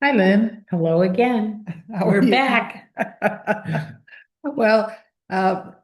Hi, Lynn. Hello again. How are We're you? back. Well,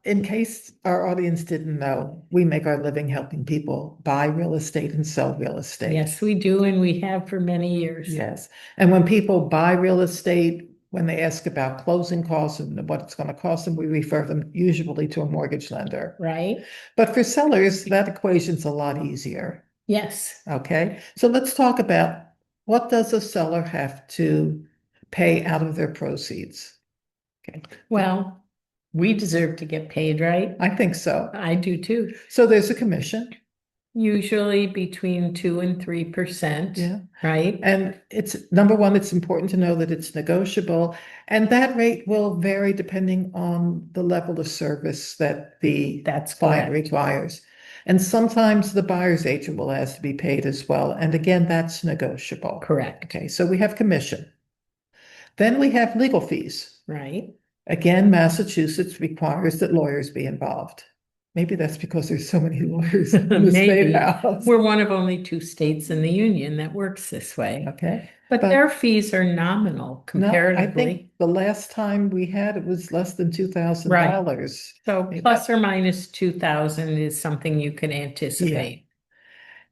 in case our audience didn't know, we make our living helping people buy real estate and sell real estate. Yes, we do, and we have for many years. Yes. And when people buy real estate, when they ask about closing costs and what it's going to cost them, we refer them usually to a mortgage lender. Right? But for sellers, that equation's a lot easier. Yes. Okay. So let's talk about what does a seller have to pay out of their proceeds? Okay. Well, we deserve to get paid, right? I think so. I do too. So there's a commission. Usually between 2 and 3%. Yeah. Right? And it's number one, it's important to know that it's negotiable. And that rate will vary depending on the level of service that the That's client correct. requires. And sometimes the buyer's agent will ask to be paid as well. And again, that's negotiable. Correct. Okay, so we have commission. Then we have legal fees. Right? Again, Massachusetts requires that lawyers be involved. Maybe that's because there's so many lawyers in the state Maybe. house. We're one of only 2 states in the union that works this way. Okay. But But- their fees are nominal No, I comparatively. think the last time we had it was less than $2,000. So Maybe plus or minus 2,000 is something you can anticipate.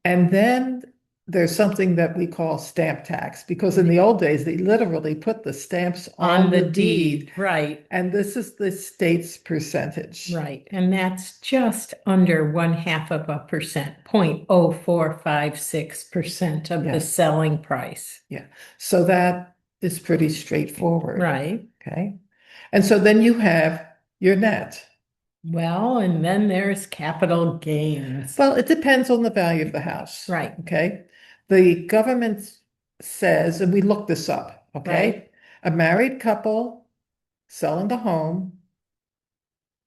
And then there's something that we call stamp tax, because in the old days, they literally put the stamps On the deed, right, And this is the state's percentage. right. And that's just under 0.5%, 0.0456% of the Yeah. selling price. So that is pretty straightforward. Right. Okay. And so then you have your net. Well, and then there's capital gains. Well, it depends on the value of the house. Right. Okay. The government says, and we looked this up, okay? Right. A married couple selling the home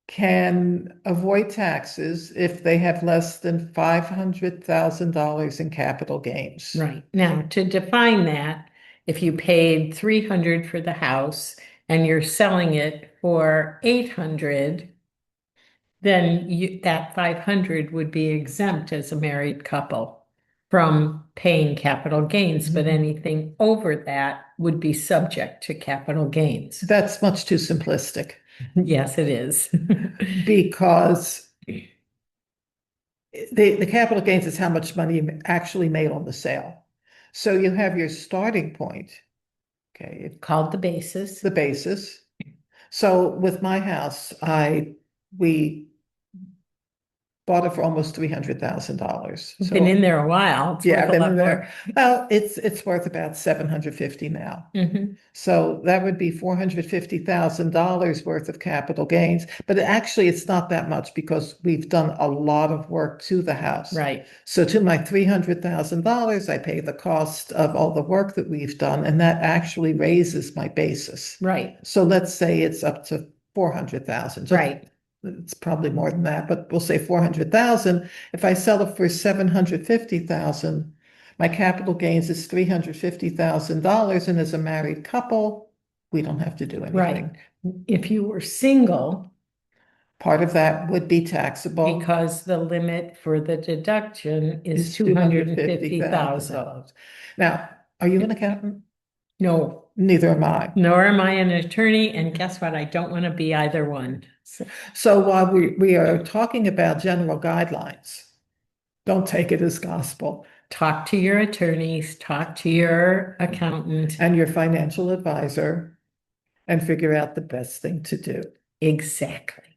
can avoid taxes if they have less than $500,000 in capital gains. Right. Now, to define that, if you paid 300 for the house and you're selling it for 800, then that 500 would be exempt as a married couple from paying capital gains, but Mhm. anything over that would be subject to capital gains. That's much too simplistic Yes, it is. because the capital gains is how much money you actually made on the sale. So you have your starting point, okay, Called the basis. the basis. So with my house, we bought it for almost $300,000. It's been in there a while. It's Yeah, worth I've a been lot in more. there. Well, it's worth about 750 now. Mhm. So that would be $450,000 worth of capital gains. But actually, it's not that much because we've done a lot of work to the house. Right. So to my $300,000, I pay the cost of all the work that we've done, and that actually raises my basis. Right. So let's say it's up to 400,000. Right. It's probably more than that, but we'll say 400,000. If I sell it for 750,000, my capital gains is $350,000. And as a married couple, we don't have to do Right. anything. If you were single, Part of that would be taxable. because the limit for the deduction is Is $250,000. Now, are you an accountant? No, Neither am I. nor am I an attorney, and guess what? I don't want to be either one. So while we are talking about general guidelines, don't take it as gospel. Talk to your attorneys, talk to your accountant. And your financial advisor and figure out the best thing to do. Exactly.